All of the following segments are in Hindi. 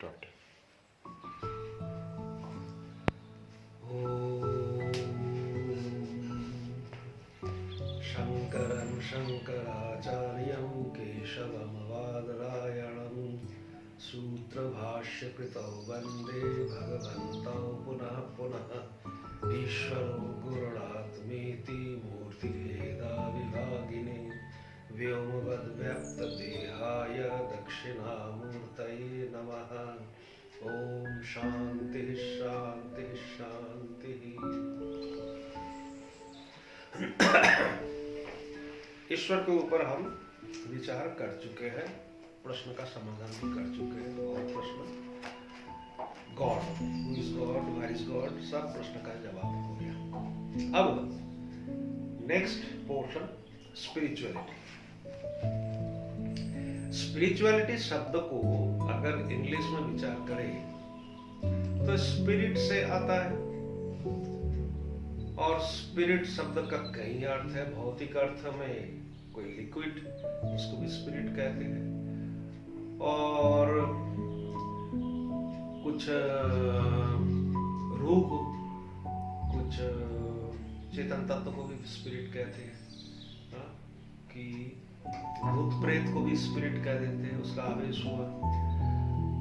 स्टार्ट। शङ्करं शङ्कराचार्यं केशवं बादरायणं सूत्रभाष्यकृतौ वन्दे भगवन्तौ पुनः पुनः। ईश्वरो गुरुरात्मेति मूर्तिभेदाविभागिने व्योमवद्व्यक्तदेहाय दक्षिणामूर्तये नमः। ओम शांति शांति शांति। ईश्वर के ऊपर हम विचार कर चुके हैं, प्रश्न का समाधान भी कर चुके हैं। और प्रश्न God, who is God, where is God, सब प्रश्न का जवाब हो गया। अब नेक्स्ट पोर्शन स्पिरिचुअलिटी। स्पिरिचुअलिटी शब्द को अगर इंग्लिश में विचार करें तो स्पिरिट से आता है, और स्पिरिट शब्द का कई अर्थ है। भौतिक अर्थ में कोई लिक्विड, उसको भी स्पिरिट कहते हैं, और कुछ रूह, कुछ चेतन तत्व को भी स्पिरिट कहते हैं। कि भूत प्रेत को भी स्पिरिट कह देते हैं, उसका आवेश हुआ।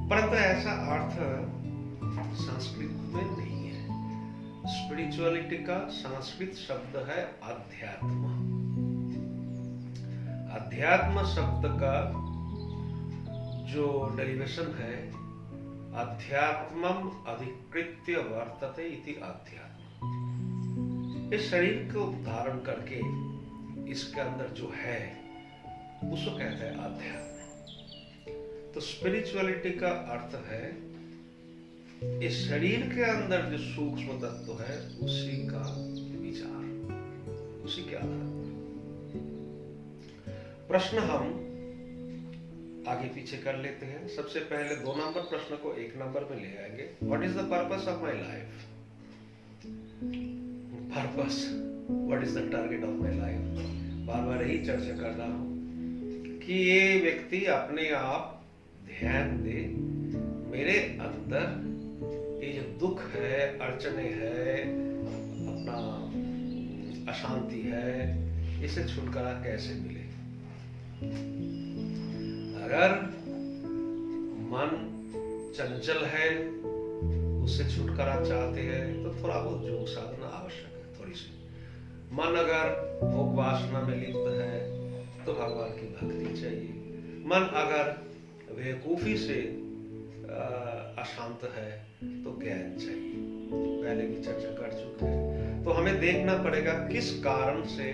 परंतु ऐसा अर्थ संस्कृत में नहीं है। स्पिरिचुअलिटी का संस्कृत शब्द है अध्यात्म। अध्यात्म शब्द का जो डेरिवेशन है, अध्यात्मम अधिकृत्य वर्तते इति अध्यात्म। इस शरीर को धारण करके इसके अंदर जो है उसको कहते हैं अध्यात्म। तो स्पिरिचुअलिटी का अर्थ है इस शरीर के अंदर जो सूक्ष्म तत्व है उसी का विचार, उसी के आधार पर। प्रश्न हम आगे पीछे कर लेते हैं। सबसे पहले 2 नंबर प्रश्न को 1 नंबर में ले आएंगे। What is the purpose of my life? Purpose, what is the target of my life? बार बार यही चर्चा कर रहा हूं कि ये व्यक्ति अपने आप ध्यान दे, मेरे अंदर ये जो दुख है, अड़चने है, अपना अशांति है, इसे छुटकारा कैसे मिले। अगर मन चंचल है, उससे छुटकारा चाहते हैं तो थोड़ा बहुत योग साधना आवश्यक है, थोड़ी सी। मन अगर भोग वासना में लिप्त है तो भगवान की भक्ति चाहिए। मन अगर बेवकूफी से अशांत है तो ज्ञान चाहिए। पहले भी चर्चा कर चुके हैं। तो हमें देखना पड़ेगा किस कारण से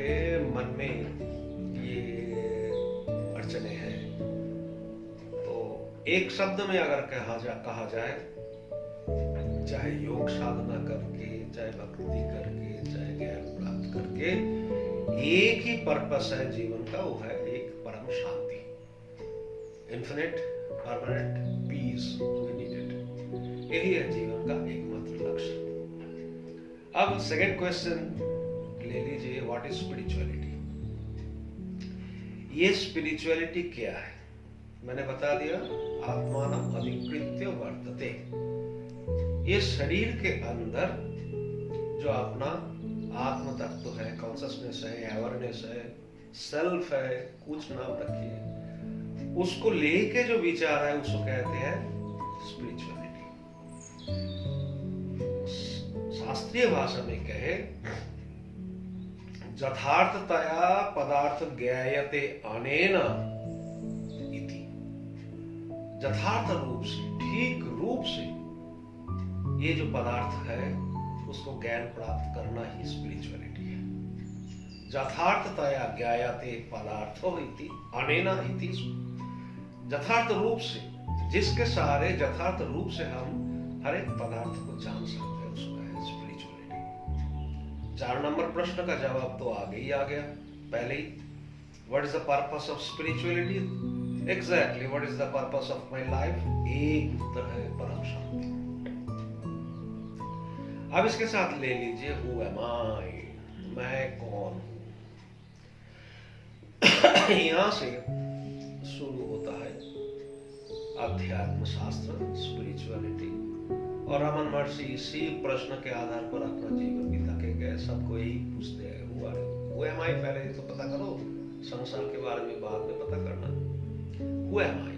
मन में ये अड़चने हैं। तो एक शब्द में अगर कहा जाए, चाहे योग साधना करके, चाहे भक्ति करके, चाहे ज्ञान प्राप्त करके, एक ही पर्पस है जीवन का, वो है एक परम शांति, infinite permanent peace we needed. यही है जीवन का एकमात्र लक्ष्य। अब सेकंड क्वेश्चन ले लीजिए, व्हाट इज स्पिरिचुअलिटी? ये स्पिरिचुअलिटी क्या है? मैंने बता दिया, आत्मानम अधिकृत्य वर्तते। ये शरीर के अंदर जो अपना आत्म तत्व है, कॉन्शसनेस है, अवेयरनेस है, सेल्फ है, कुछ नाम रखिए, उसको लेके जो विचार है उसको कहते हैं स्पिरिचुअलिटी। शास्त्रीय भाषा में कहे, यथार्थतया पदार्थ ज्ञायते अनेन इति। यथार्थ रूप से, ठीक रूप से ये जो पदार्थ है उसको ज्ञान प्राप्त करना ही स्पिरिचुअलिटी है। यथार्थतया ज्ञायते पदार्थो इति अनेन इति। यथार्थ रूप से, जिसके सहारे यथार्थ रूप से हम हर एक पदार्थ को जान सकते हैं, उसको है स्पिरिचुअलिटी। 4 नंबर प्रश्न का जवाब तो आगे ही आ गया पहले ही। What is the purpose of spirituality? Exactly, what is the purpose of my life? एक उत्तर है, परम शांति। अब इसके साथ ले लीजिए, हु एम आई? मैं कौन हूं? यहां से शुरू होता है अध्यात्म शास्त्र, स्पिरिचुअलिटी। और रमन महर्षि इसी प्रश्न के आधार पर अपना जीवन बिता के गए। सबको यही पूछते हैं, वो एम आई, पहले तो पता करो, संसार के बारे में बाद में पता करना। वो एम आई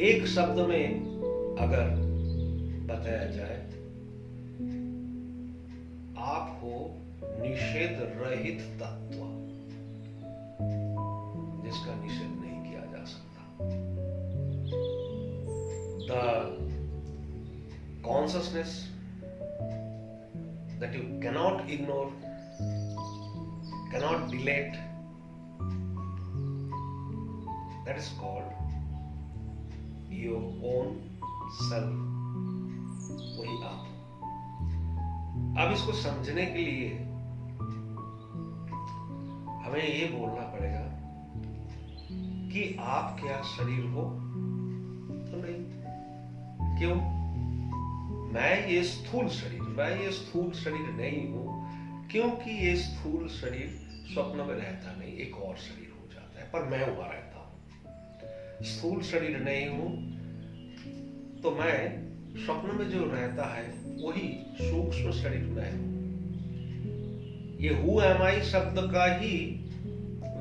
एक शब्द में अगर बताया जाए, आप हो निषेध रहित तत्व, जिसका निषेध नहीं किया जा सकता। The consciousness that you cannot ignore, cannot delete, that is called your own self, वही आप। अब इसको समझने के लिए हमें ये बोलना पड़ेगा कि आप क्या शरीर हो? तो नहीं। क्यों? मैं ये स्थूल शरीर नहीं हूं, क्योंकि ये स्थूल शरीर स्वप्न में रहता नहीं, एक और शरीर हो जाता है, पर मैं वहां रहता हूं। स्थूल शरीर नहीं हूं, तो मैं स्वप्न में जो रहता है वही सूक्ष्म शरीर मैं हूं। ये हु एम आई शब्द का ही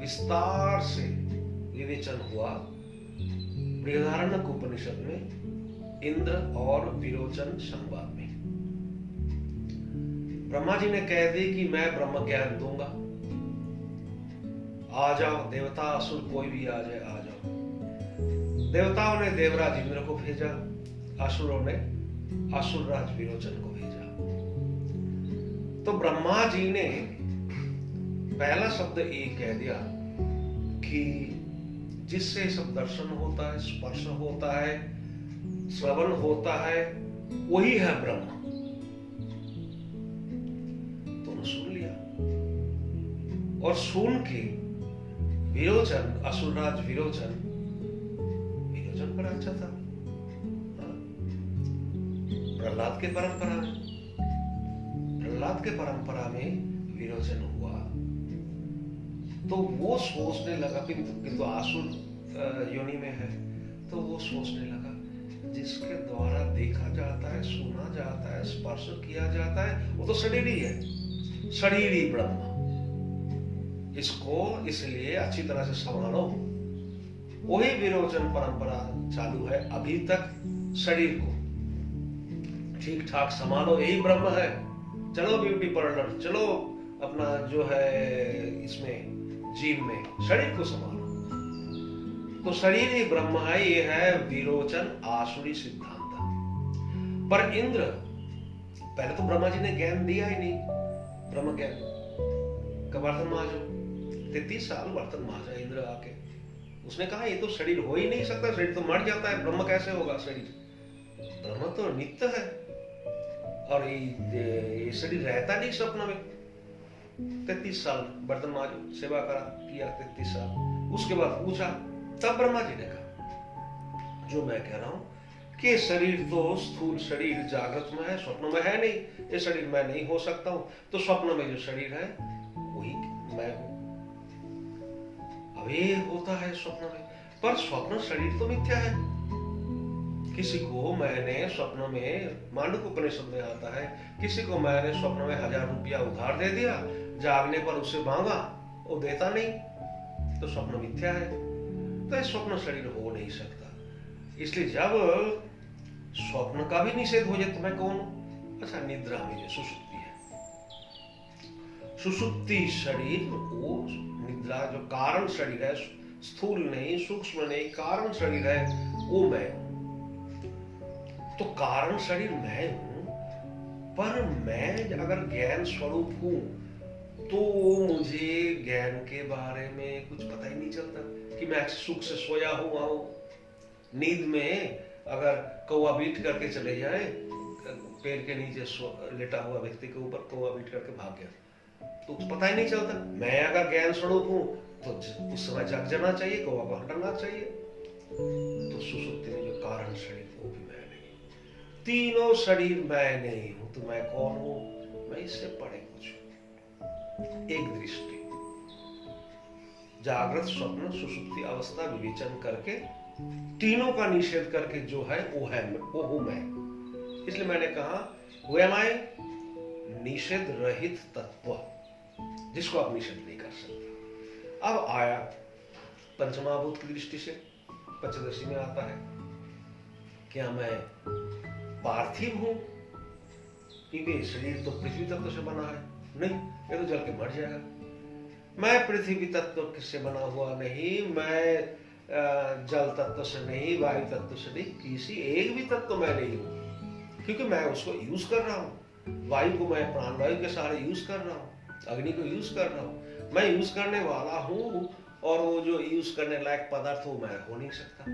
विस्तार से विवेचन हुआ बृहदारण्यक उपनिषद में, इंद्र और विरोचन संवाद में। ब्रह्मा जी ने कह दी कि मैं ब्रह्म ज्ञान दूंगा, आ जाओ देवता असुर कोई भी आ जाए, आ जाओ। देवताओं ने देवराज इंद्र को भेजा, असुरों ने असुरराज विरोचन को भेजा। तो ब्रह्मा जी ने पहला शब्द ये कह दिया कि जिससे सब दर्शन होता है, स्पर्श होता है, श्रवण होता है, वही है ब्रह्म। तुमने सुन लिया, और सुन के विरोचन, असुरराज विरोचन बड़ा अच्छा था। प्रहलाद के परंपरा में विरोचन हुआ, तो वो सोचने लगा, किंतु आसुर योनि में है, तो वो सोचने लगा जिसके द्वारा देखा जाता है, सुना जाता है, स्पर्श किया जाता है, वो तो शरीर ही है, शरीर ही ब्रह्म। इसको इसलिए अच्छी तरह से संभालो। वही विरोचन परंपरा चालू है अभी तक। शरीर को ठीक ठाक संभालो, यही ब्रह्म है। चलो ब्यूटी पार्लर, चलो अपना जो है इसमें जिम में, शरीर को संभालो। तो शरीर ही ब्रह्म है, ये है विरोचन आसुरी सिद्धांत। पर इंद्र, पहले तो ब्रह्मा जी ने ज्ञान दिया ही नहीं, ब्रह्म ज्ञान का बर्तन मांजो। 33 साल बर्तन मांजा इंद्र आके, उसने कहा ये तो शरीर हो ही नहीं सकता, शरीर तो मर जाता है, ब्रह्म कैसे होगा शरीर? ब्रह्म तो नित्य है, और ये शरीर रहता नहीं स्वप्न में। 33 साल बर्तन मांजो, सेवा करा, किया 33 साल। उसके बाद पूछा, तब ब्रह्मा जी ने कहा जो मैं कह रहा हूं कि शरीर तो स्थूल शरीर जागृत में है, स्वप्न में है नहीं, ये शरीर मैं नहीं हो सकता हूं। तो स्वप्न में जो शरीर है वही मैं हूं। अब ये होता है स्वप्न में, पर स्वप्न शरीर तो मिथ्या है। किसी को मैंने स्वप्न में, मांडुक्य उपनिषद में आता है, किसी को मैंने स्वप्न में 1000 रुपया उधार दे दिया, जागने पर उससे मांगा, वो देता नहीं, तो स्वप्न मिथ्या है। तो स्वप्न शरीर हो नहीं सकता। इसलिए जब स्वप्न का भी निषेध हो जाए तो मैं कौन हूं? अच्छा, निद्रा में जो सुषुप्ति है, सुषुप्ति शरीर, वो निद्रा जो कारण शरीर है, स्थूल नहीं, सूक्ष्म नहीं, कारण शरीर है, वो मैं हूं। तो कारण शरीर मैं हूं, पर मैं अगर ज्ञान स्वरूप हूं तो मुझे ज्ञान के बारे में कुछ पता ही नहीं चलता कि मैं सुख से सोया हुआ हूं। नींद में अगर कौवा बीट करके चले जाए, पेड़ के नीचे लेटा हुआ व्यक्ति के ऊपर कौवा बीट करके भाग गया, तो पता ही नहीं चलता। मैं अगर ज्ञान स्वरूप हूं तो उस समय जग जाना चाहिए, कौवा को हटाना चाहिए। तो सुसुप्ति में जो कारण शरीर, वो भी मैं नहीं। तीनों शरीर मैं नहीं हूं, तो मैं कौन हूं? मैं इससे परे कुछ हूं। एक दृष्टि, जागृत स्वप्न सुषुप्ति अवस्था विवेचन करके तीनों का निषेध करके जो है वो हूं मैं। इसलिए मैंने कहा वो एम आई निषेध रहित तत्व, जिसको आप निषेध नहीं कर सकते। अब आया पंचमहाभूत की दृष्टि से, पंचदशी में आता है, क्या मैं पार्थिव हूं? क्योंकि शरीर तो पृथ्वी तत्व से बना है, नहीं, ये तो जल के मर जाएगा। मैं पृथ्वी तत्व से बना हुआ नहीं, मैं जल तत्व से नहीं, वायु तत्व से नहीं, किसी एक भी तत्व मैं नहीं हूं, क्योंकि मैं उसको यूज कर रहा हूं। वायु को मैं प्राणवायु के सहारे यूज कर रहा हूं, अग्नि को यूज कर रहा हूं, मैं यूज करने वाला हूं, और वो जो यूज करने लायक पदार्थ वो मैं हो नहीं सकता।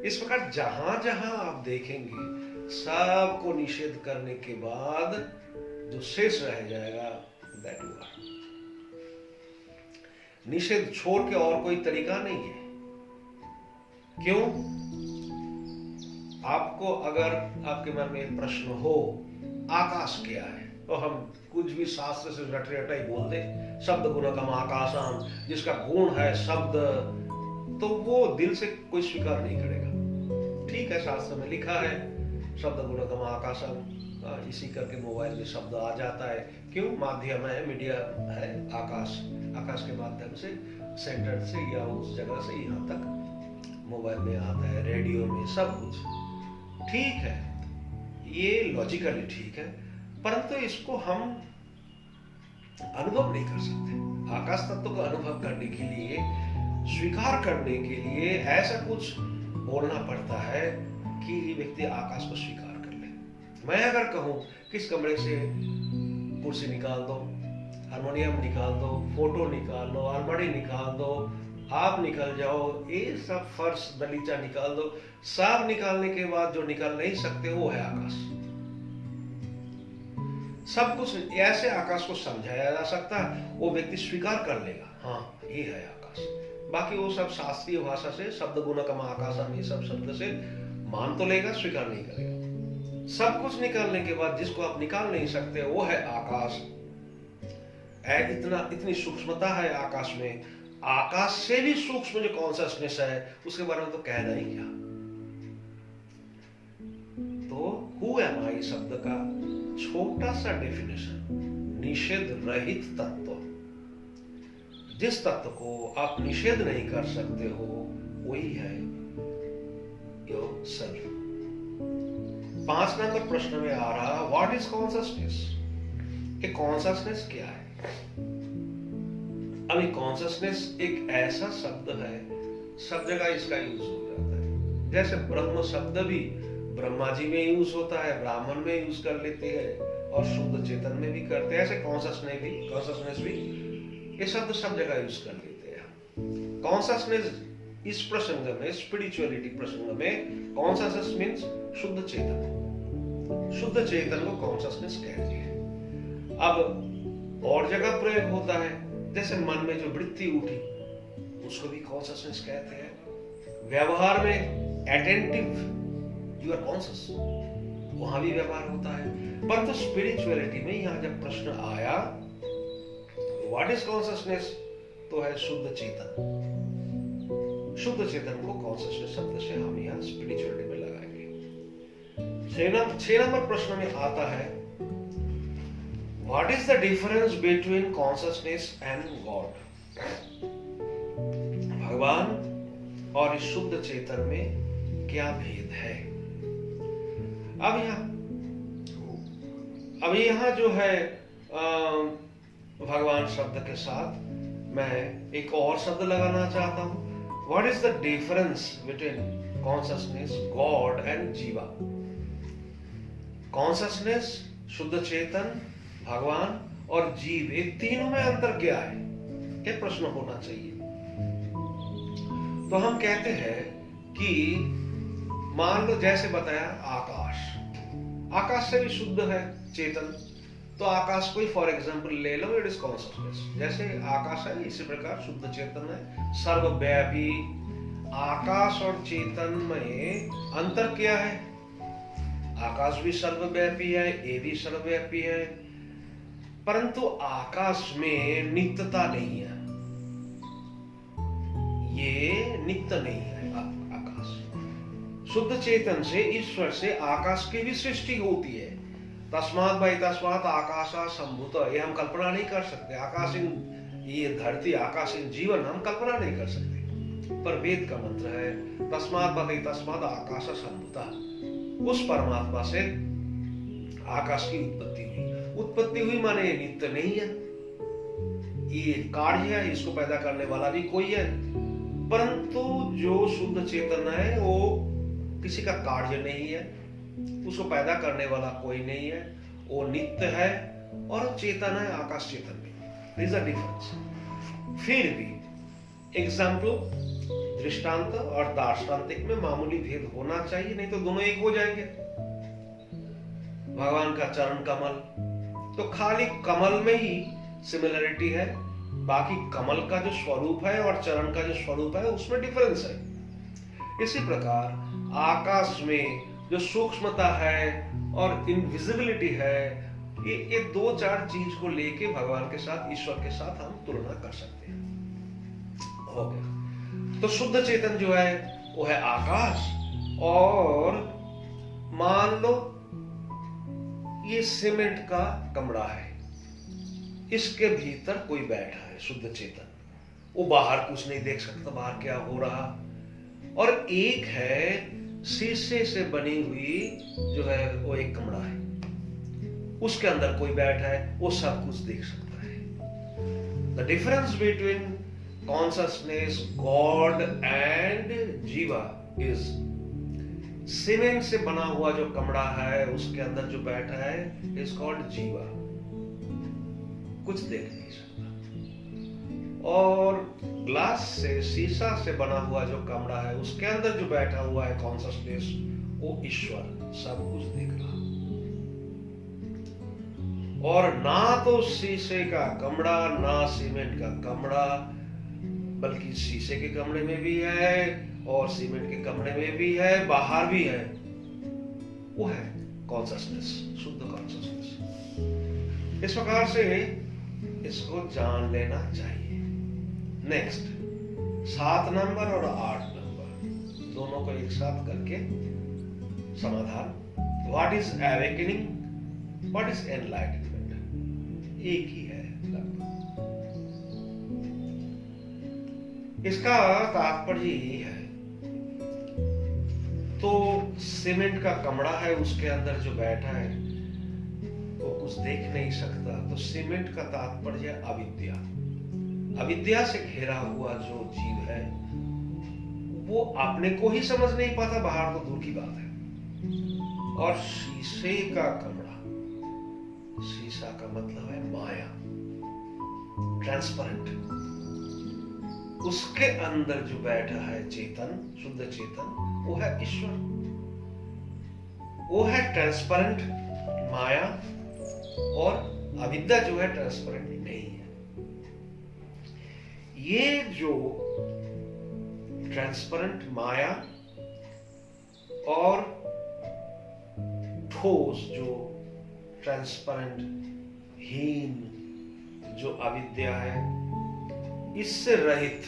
इस प्रकार जहां जहां आप देखेंगे सबको निषेध करने के बाद जो शेष रह जाएगा दैट यू आर। निषेध छोड़ के और कोई तरीका नहीं है। क्यों? आपको अगर आपके मन में एक प्रश्न हो आकाश क्या है, तो हम कुछ भी शास्त्र से रट रटा ही बोल दे, शब्द गुणकम आकाशम, जिसका गुण है शब्द, तो वो दिल से कोई स्वीकार नहीं करेगा। ठीक है, शास्त्र में लिखा है शब्द गुणकम आकाशम, इसी करके मोबाइल में शब्द आ जाता है। क्यों? माध्यम है, मीडिया है, आकाश, आकाश के माध्यम से सेंटर से या उस जगह से यहाँ तक मोबाइल में आता है, रेडियो में, सब कुछ ठीक है, ये लॉजिकली ठीक है, परंतु इसको हम अनुभव नहीं कर सकते। आकाश तत्व को अनुभव करने के लिए, स्वीकार करने के लिए ऐसा कुछ बोलना पड़ता है कि व्यक्ति आकाश को स्वीकार कर ले। मैं अगर कहूं कि इस कमरे से कुर्सी निकाल दो, हारमोनियम निकाल दो, फोटो निकाल दो, अलमारी निकाल दो, आप निकल जाओ, ये सब फर्श दलीचा निकाल दो, सब निकालने के बाद जो निकाल नहीं सकते वो है आकाश। सब कुछ ऐसे आकाश को समझाया जा सकता है, वो व्यक्ति स्वीकार कर लेगा, हाँ ये है आकाश। बाकी वो सब शास्त्रीय भाषा से शब्द गुणकम आकाशम, ये सब शब्द से मान तो लेगा, स्वीकार नहीं करेगा। सब कुछ निकालने के बाद जिसको आप निकाल नहीं सकते वो है आकाश। इतनी सूक्ष्मता है आकाश में, आकाश से भी सूक्ष्म जो कॉन्शसनेस है उसके बारे में तो कहना ही क्या। तो हु एम आई शब्द का छोटा सा डेफिनेशन, निषेध रहित तत्व, जिस तत्व को आप निषेध नहीं कर सकते हो वही है योर सेल्फ। 5 नंबर प्रश्न में आ रहा, व्हाट इज कॉन्शसनेस? कि कॉन्शसनेस क्या है? अभी कॉन्शसनेस एक ऐसा शब्द है, सब जगह इसका यूज हो जाता है। जैसे ब्रह्म शब्द भी ब्रह्मा जी में यूज होता है, ब्राह्मण में यूज कर लेते हैं, और शुद्ध चेतन में भी करते हैं। ऐसे कॉन्शसनेस भी ये शब्द सब जगह यूज कर लेते हैं। कॉन्शसनेस इस प्रसंग में, स्पिरिचुअलिटी प्रसंग में, कॉन्शसनेस मीन्स शुद्ध चेतन। शुद्ध चेतन को कॉन्शसनेस कहते हैं। अब और जगह प्रयोग होता है, जैसे मन में जो वृत्ति उठी उसको भी कॉन्शसनेस कहते हैं। व्यवहार में अटेंटिव, यू आर कॉन्शस, वहां भी व्यवहार होता है। परंतु स्पिरिचुअलिटी में यहां जब प्रश्न आया व्हाट इज कॉन्शसनेस, तो है शुद्ध चेतन। शुद्ध चेतन को कॉन्शसनेस शब्द से हम यहाँ स्पिरिचुअलिटी में लगाएंगे। 6 नंबर प्रश्न में आता है, What is the difference between consciousness and God? भगवान और इस शुद्ध चेतन में क्या भेद है? अब यहाँ जो है भगवान शब्द के साथ मैं एक और शब्द लगाना चाहता हूं। What is the difference between consciousness, God and जीवा? कॉन्शसनेस, शुद्ध चेतन, भगवान और जीव, ये तीनों में अंतर क्या है? ये प्रश्न होना चाहिए। तो हम कहते हैं कि मान लो जैसे बताया आकाश से भी शुद्ध है चेतन, तो आकाश को फॉर एग्जांपल ले लो, इट इज कॉन्शसनेस। जैसे आकाश है इसी प्रकार शुद्ध चेतन है, सर्वव्यापी। आकाश और चेतन में अंतर क्या है? आकाश भी सर्वव्यापी है, ये भी सर्वव्यापी है, परंतु आकाश में नित्यता नहीं है, ये नित्य नहीं है आकाश। शुद्ध चेतन से, ईश्वर से आकाश की भी सृष्टि होती है। तस्मात् भाई तस्मात् आकाशा संभूत, ये हम कल्पना नहीं कर सकते। आकाशीन ये धरती, आकाशीन जीवन हम कल्पना नहीं कर सकते। पर वेद का मंत्र है तस्मात् भाई तस्मात् आकाशा संभूता। उस परमात्मा से आकाश की उत्पत्ति हुई। उत्पत्ति हुई माने ये नित्य नहीं है, ये कार्य है, इसको पैदा करने वाला भी कोई है। परंतु जो शुद्ध चेतन है वो किसी का कार्य नहीं है, उसको पैदा करने वाला कोई नहीं है, वो नित्य है और चेतन है, आकाश चेतन में। There is a difference। फिर भी एग्जाम्पल, दृष्टांत और दार्शनिक में मामूली भेद होना चाहिए, नहीं तो दोनों एक हो जाएंगे। भगवान का चरण कमल, तो खाली कमल में ही सिमिलरिटी है, बाकी कमल का जो स्वरूप है और चरण का जो स्वरूप है उसमें डिफरेंस है। इसी प्रकार आकाश में जो सूक्ष्मता है और इनविजिबिलिटी है, ये दो चार चीज को लेके भगवान के साथ, ईश्वर के साथ हम तुलना कर सकते हैं। हो गया। तो शुद्ध चेतन जो है वो है आकाश, और मान लो ये सीमेंट का कमरा है, इसके भीतर कोई बैठा है शुद्ध चेतन, वो बाहर कुछ नहीं देख सकता बाहर क्या हो रहा। और एक है शीशे से बनी हुई जो है वो एक कमरा है, उसके अंदर कोई बैठा है, वो सब कुछ देख सकता है। The difference between consciousness, God and जीवा इज, सीमेंट से बना हुआ जो कमरा है उसके अंदर जो बैठा है इज कॉल्ड जीवा, कुछ देख नहीं सकता। और ग्लास से, शीशा से बना हुआ जो कमरा है उसके अंदर जो बैठा हुआ है कॉन्शसनेस, वो ईश्वर सब कुछ देख रहा। और ना तो शीशे का कमरा ना सीमेंट का कमरा, बल्कि शीशे के कमरे में भी है और सीमेंट के कमरे में भी है, बाहर भी है, वो है कॉन्शसनेस, शुद्ध कॉन्शसनेस। इस प्रकार से इसको जान लेना चाहिए। नेक्स्ट 7 नंबर और 8 नंबर दोनों को एक साथ करके समाधान। What is awakening, what is enlightenment, एक ही है लगभग। इसका तात्पर्य यही है, तो सीमेंट का कमरा है, उसके अंदर जो बैठा है वो कुछ देख नहीं सकता, तो सीमेंट का तात्पर्य अविद्या। अविद्या से घेरा हुआ जो जीव है वो अपने को ही समझ नहीं पाता, बाहर तो दूर की बात है। और शीशे का कमरा, शीशा का मतलब है माया, ट्रांसपेरेंट, उसके अंदर जो बैठा है चेतन, शुद्ध चेतन, वो है ईश्वर, वो है ट्रांसपेरेंट माया, और अविद्या जो है ट्रांसपेरेंट नहीं है। ये जो ट्रांसपेरेंट माया और ठोस जो ट्रांसपेरेंट हीन जो अविद्या है, इससे रहित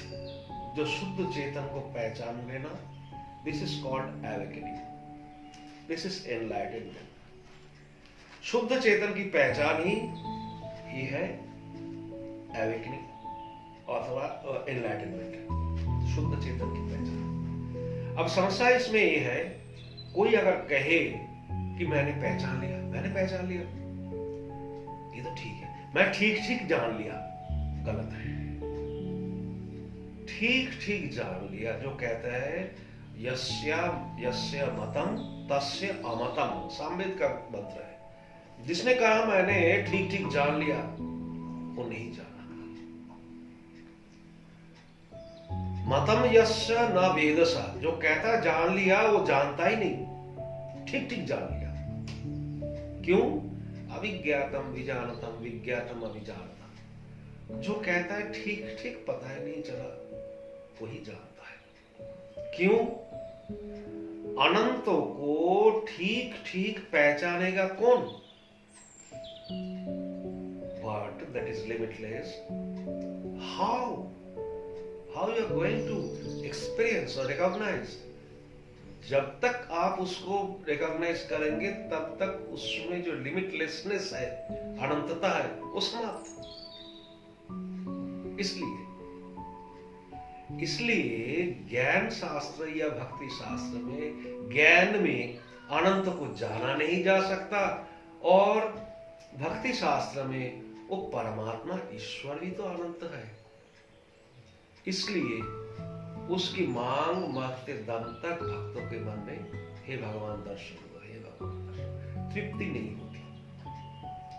जो शुद्ध चेतन को पहचान लेना, this is called awakening, this is enlightenment. शुद्ध चेतन की पहचान ही है अवेकनिंग अथवा एनलाइटनमेंट, शुद्ध चेतन की पहचान। अब समस्या इसमें यह है, कोई अगर कहे कि मैंने पहचान लिया, मैंने पहचान लिया, ये तो ठीक है, मैं ठीक ठीक जान लिया, गलत है। ठीक ठीक जान लिया जो कहता है यस्य मतम तस्य अमतम, सामवेद का मंत्र है। जिसने कहा मैंने ठीक ठीक जान लिया, वो नहीं जाना। मतम यस्य न वेदसा, जो कहता जान लिया वो जानता ही नहीं, ठीक ठीक जान लिया। क्यों? अविज्ञातम विजानतम विज्ञातम अविजानतम, जो कहता है ठीक ठीक पता है नहीं चला, वही जानता है। क्यों? अनंतों को ठीक ठीक पहचानेगा कौन? What that is limitless. How you are going to experience or recognize? जब तक आप उसको रिकॉग्नाइज करेंगे तब तक उसमें जो लिमिटलेसनेस है, अनंतता है, वो समाप्त। इसलिए ज्ञान शास्त्र या भक्ति शास्त्र में ज्ञान में अनंत को जाना नहीं जा सकता, और भक्ति शास्त्र में वो परमात्मा ईश्वर भी तो अनंत है। इसलिए उसकी मांग मरते दम तक भक्तों के मन में हे भगवान दर्शन दो, हे भगवान दर्शन, तृप्ति नहीं होती।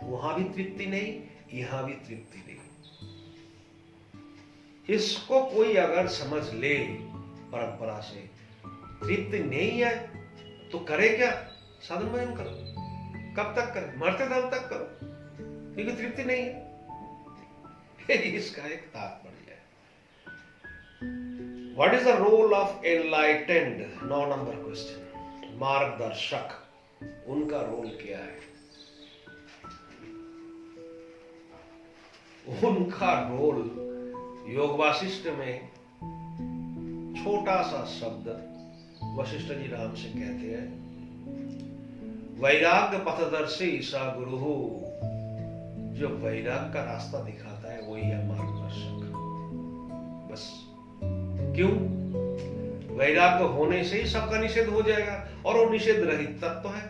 वहां भी तृप्ति नहीं, यहां भी तृप्ति नहीं। इसको कोई अगर समझ ले परंपरा से, तृप्ति नहीं है तो करे क्या? साधन भजन करो। कब तक करे? मरते दम तक करो, क्योंकि तृप्ति नहीं है। इसका एक तात्पर्य है। What is the role of enlightened? 9 number question. मार्गदर्शक, उनका रोल क्या है? उनका रोल योग वासिष्ठ में छोटा सा शब्द वशिष्ठ जी राम से कहते हैं, वैराग्य पथदर्शी सा गुरु। जो वैराग का रास्ता दिखाता है वही है मार्गदर्शक। बस। क्यों? वैराग्य होने से ही सबका निषेध हो जाएगा, और वो निषेध रहित तत्व है।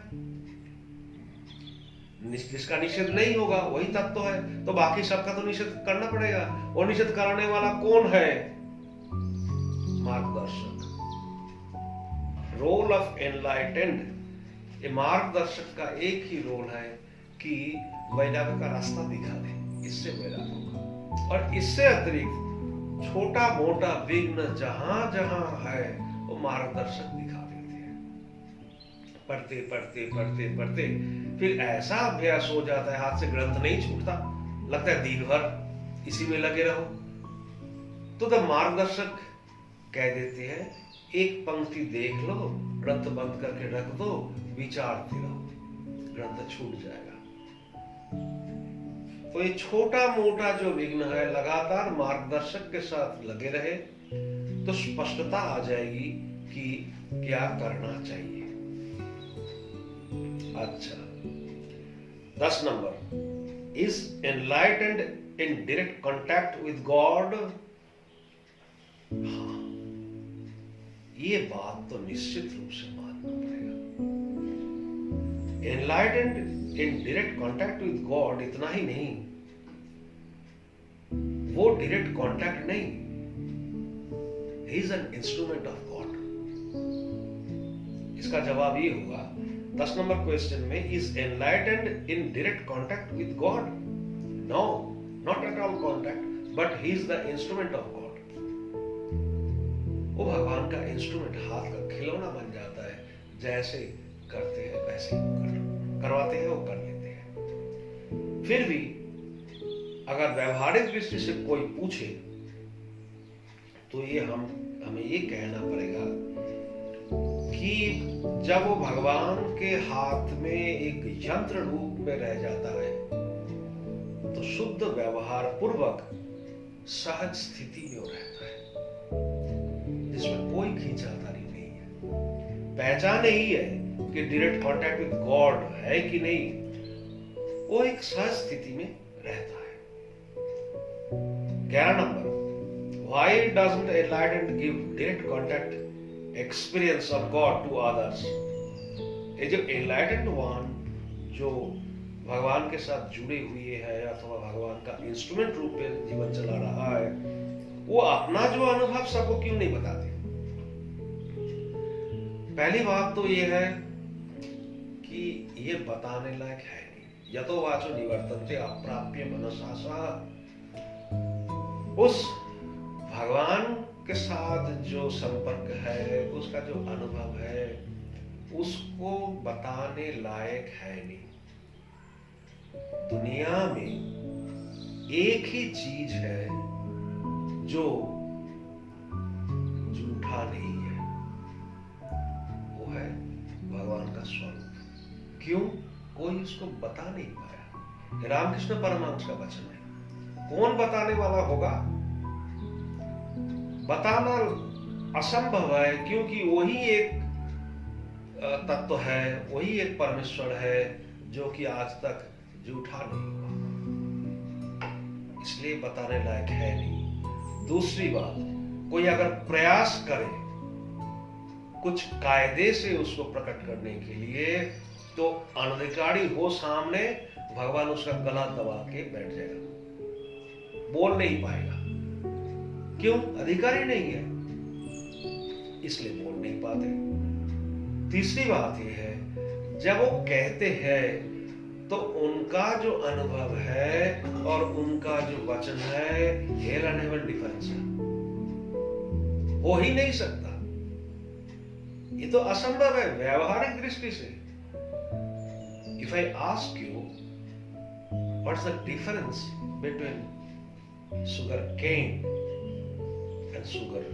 जिसका निषेध नहीं होगा वही तत्व है, तो बाकी सबका तो निषेध करना पड़ेगा। और निषेध कराने वाला कौन है? मार्गदर्शक। रोल ऑफ एनलाइटेंड, ये मार्गदर्शक का एक ही रोल है कि वैराग्य का रास्ता दिखा दे, इससे वैराग्य होगा। और इससे अतिरिक्त छोटा मोटा विघ्न जहां जहां है वो मार्गदर्शक दिखा देते हैं। पढ़ते पढ़ते पढ़ते पढ़ते फिर ऐसा अभ्यास हो जाता है, हाथ से ग्रंथ नहीं छूटता, लगता है दिन भर इसी में लगे रहो। तो द मार्गदर्शक कह देते हैं, एक पंक्ति देख लो, ग्रंथ बंद करके रख दो, विचारते रहो, ग्रंथ छूट जाएगा। तो ये छोटा मोटा जो विघ्न है, लगातार मार्गदर्शक के साथ लगे रहे तो स्पष्टता आ जाएगी कि क्या करना चाहिए। अच्छा, 10 number. Is enlightened in direct contact with God? हाँ, ये बात तो निश्चित रूप से मानना पड़ेगा। Enlightened in direct contact with God, इतना ही नहीं, वो डायरेक्ट कॉन्टैक्ट नहीं, he is an instrument of God. इसका जवाब ये होगा 10 नंबर क्वेश्चन में, is enlightened in direct contact with God? No, not at all contact, but he is the instrument of God. वो भगवान का इंस्ट्रूमेंट, हाथ का खिलौना बन जाता है। जैसे करते हैं वैसे करवाते हैं, वो कर लेते हैं। फिर भी अगर व्यवहारिक दृष्टि से कोई पूछे तो ये हमें ये कहना पड़ेगा कि जब वो भगवान के हाथ में एक यंत्र रूप में रह जाता है तो शुद्ध व्यवहार पूर्वक सहज स्थिति में वो रहता है, जिसमें कोई खींचातानी नहीं है। पहचान यही है कि डायरेक्ट कॉन्टैक्ट विद गॉड है कि नहीं, वो एक सहज स्थिति में रहता है। 11 number. Why doesn't enlightened give direct contact experience of God to others? ये जो enlightened one जो भगवान के साथ जुड़े हुए है अथवा भगवान का इंस्ट्रूमेंट रूप में जीवन चला रहा है, वो अपना जो अनुभव सबको क्यों नहीं बताते? पहली बात तो ये है कि ये बताने लायक है नहीं। यतो वाचो निवर्तन्ते अप्राप्य मनसा। उस भगवान के साथ जो संपर्क है, उसका जो अनुभव है, उसको बताने लायक है नहीं। दुनिया में एक ही चीज है जो झूठा नहीं है, वो है भगवान का स्वरूप। क्यों? कोई उसको बता नहीं पाया। रामकृष्ण परमहंस का वचन है, कौन बताने वाला होगा? बताना असंभव है, क्योंकि वही एक तत्व है, वही एक परमेश्वर है जो कि आज तक झूठा नहीं हुआ, इसलिए बताने लायक है नहीं। दूसरी बात, कोई अगर प्रयास करे कुछ कायदे से उसको प्रकट करने के लिए, तो अनधिकारी हो सामने, भगवान उसका गला दबा के बैठ जाएगा, बोल नहीं पाएगा। क्यों? अधिकारी नहीं है, इसलिए बोल नहीं पाते। तीसरी बात यह है, जब वो कहते हैं तो उनका जो अनुभव है और उनका जो वचन है, हेल एंड हेवन डिफरेंस है, हो ही नहीं सकता। ये तो असंभव है व्यवहारिक दृष्टि से। If I ask you what's the difference between sugar cane and sugar,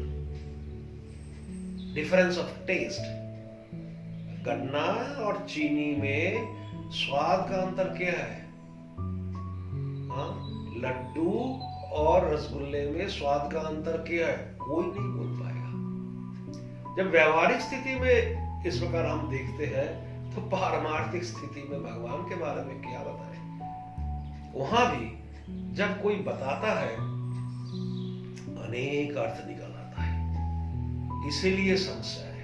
difference of taste, गन्ना और चीनी में स्वाद का अंतर क्या है? हाँ, लड्डू और रसगुल्ले में स्वाद का अंतर क्या है? कोई नहीं बोल पाएगा। जब व्यवहारिक स्थिति में इस प्रकार हम देखते हैं, तो पारमार्थिक स्थिति में भगवान के बारे में क्या बताएं? वहां भी जब कोई बताता है, अनेक अर्थ निकल आता है। इसीलिए संशय है,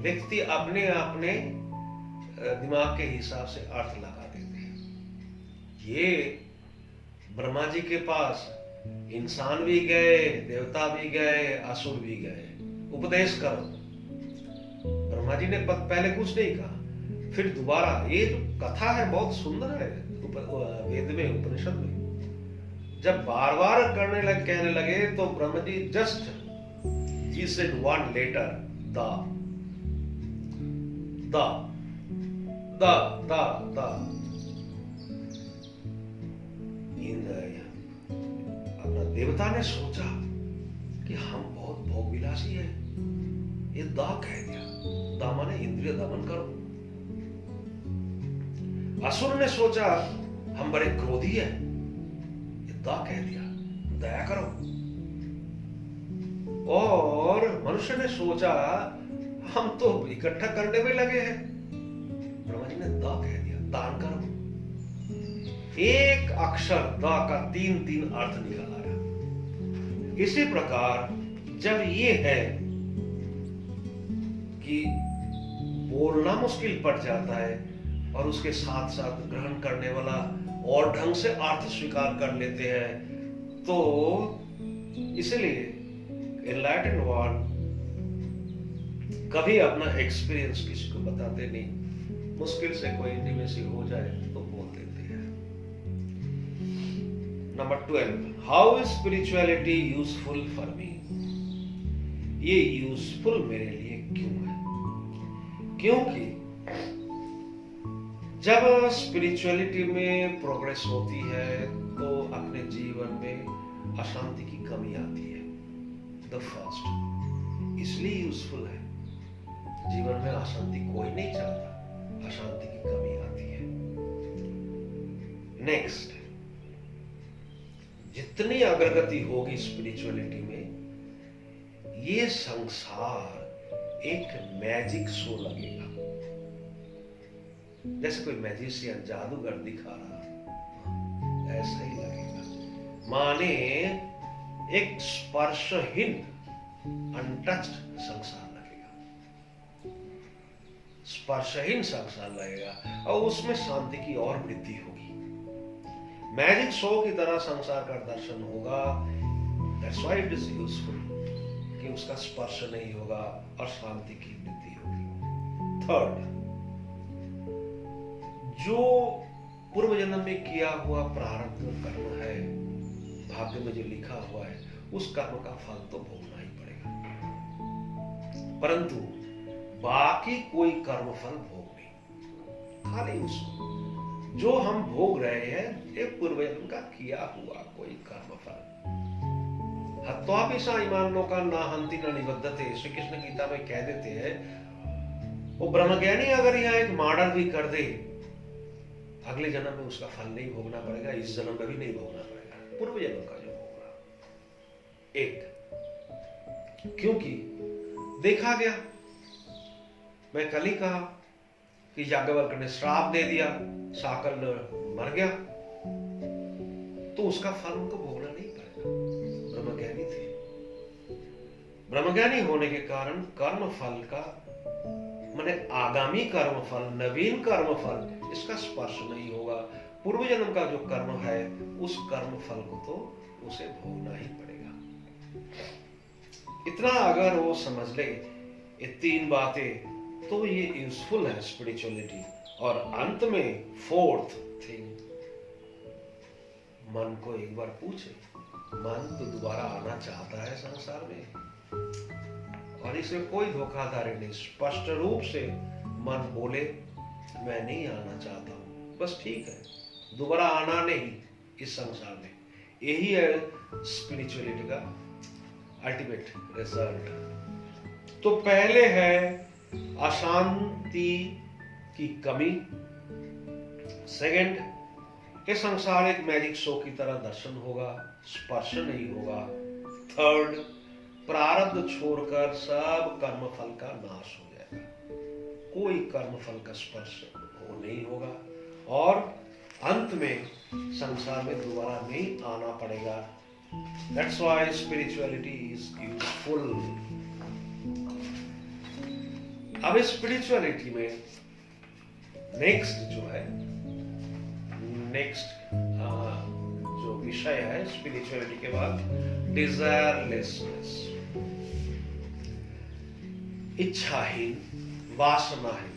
व्यक्ति अपने दिमाग के हिसाब से अर्थ लगा देते हैं। ये ब्रह्मा जी के पास इंसान भी गए, देवता भी गए, असुर भी गए, उपदेश करो। ब्रह्मा जी ने पहले कुछ नहीं कहा, फिर दोबारा, ये जो कथा है बहुत सुंदर है वेद में, उपनिषद में, जब बार बार कहने लगे, तो Brahma ji just he said one letter, the अपना देवता ने सोचा कि हम बहुत भोग विलासी है, ये दा कह दिया। दा माने इंद्रिय दमन करो। असुर ने सोचा हम बड़े क्रोधी है, ये दा कह दिया, दया करो। और मनुष्य ने सोचा हम तो इकट्ठा करने में लगे हैं, ब्रह्मा जी ने दा कह दिया, दान करो। एक अक्षर दा का तीन अर्थ निकल आया। इसी प्रकार जब ये है कि बोलना मुश्किल पड़ जाता है और उसके साथ साथ ग्रहण करने वाला और ढंग से अर्थ स्वीकार कर लेते हैं, तो इसलिए एनलाइटेंड वन कभी अपना एक्सपीरियंस किसी को बताते नहीं। मुश्किल से कोई इंटीमेसी हो जाए तो बोल देते हैं। Number 12, how is spirituality useful for me? ये यूजफुल मेरे लिए क्यों है? क्योंकि जब स्पिरिचुअलिटी में प्रोग्रेस होती है, तो अपने जीवन में अशांति की कमी आती है। द फर्स्ट, इसलिए यूजफुल है। जीवन में अशांति कोई नहीं चाहता, अशांति की कमी आती है। नेक्स्ट, जितनी अग्रगति होगी स्पिरिचुअलिटी में, ये संसार एक मैजिक शो लगेगा। जैसे कोई मैजिशियन जादूगर दिखा रहा, ऐसा ही लगेगा। माने एक स्पर्शहीन अनटच्ड संसार लगेगा, स्पर्शहीन संसार लगेगा, और उसमें शांति की और वृद्धि होगी। मैजिक शो की तरह संसार का दर्शन होगा। That's why it is useful, कि उसका स्पर्श नहीं होगा और शांति की वृद्धि होगी। थर्ड, जो पूर्व जन्म में किया हुआ प्रारब्ध कर्म है, भाग्य में जो लिखा हुआ है, उस कर्म का फल तो भोगना ही पड़ेगा, परंतु बाकी कोई कर्म फल भोग नहीं। खाली उसको जो हम भोग रहे हैं, ये पूर्व जन्म का किया हुआ कोई कर्म फल। हत्वापि इमान लोका ना हंति न निबद्धते, श्री कृष्ण गीता में कह देते हैं। वो ब्रह्मज्ञानी अगर यहाँ एक मर्डर भी कर दे, अगले जन्म में उसका फल नहीं भोगना पड़ेगा, इस जन्म में भी नहीं भोगना पड़ेगा, पूर्व जन्म का जो भोगना। एक, क्योंकि देखा गया मैं कल ही कहा कि याज्ञवल्क्य ने श्राप दे दिया, शाकल मर गया, तो उसका फल उनको भोगना नहीं पड़ेगा। ब्रह्मज्ञानी थे, ब्रह्मज्ञानी होने के कारण कर्म फल का माने आगामी कर्म फल, नवीन कर्म फल, इसका स्पर्श नहीं होगा। पूर्व जन्म का जो कर्म है उस कर्म फल को तो उसे भोगना ही पड़ेगा। इतना अगर वो समझ ले ये तीन बातें, तो ये यूजफुल है स्पिरिचुअलिटी। और अंत में फोर्थ थिंग, मन को एक बार पूछे, मन तो दोबारा आना चाहता है संसार में, और इसमें कोई धोखाधड़ी नहीं। स्पष्ट रूप से मन बोले मैं नहीं आना चाहता हूं, बस ठीक है, दोबारा आना नहीं इस संसार में। यही है स्पिरिचुअलिटी का अल्टीमेट रिजल्ट। तो पहले है अशांति की कमी, सेकंड ये संसार एक मैजिक शो की तरह दर्शन होगा, स्पर्श नहीं होगा। थर्ड, प्रारब्ध छोड़कर सब कर्म फल का नाश हो जाएगा, कोई कर्म फल का स्पर्श हो नहीं होगा। और अंत में संसार में दोबारा नहीं आना पड़ेगा। That's why spirituality is useful. अब स्पिरिचुअलिटी में नेक्स्ट जो विषय है स्पिरिचुअलिटी के बाद, डिजायरलेसनेस, इच्छाहीन, वासनाहीन।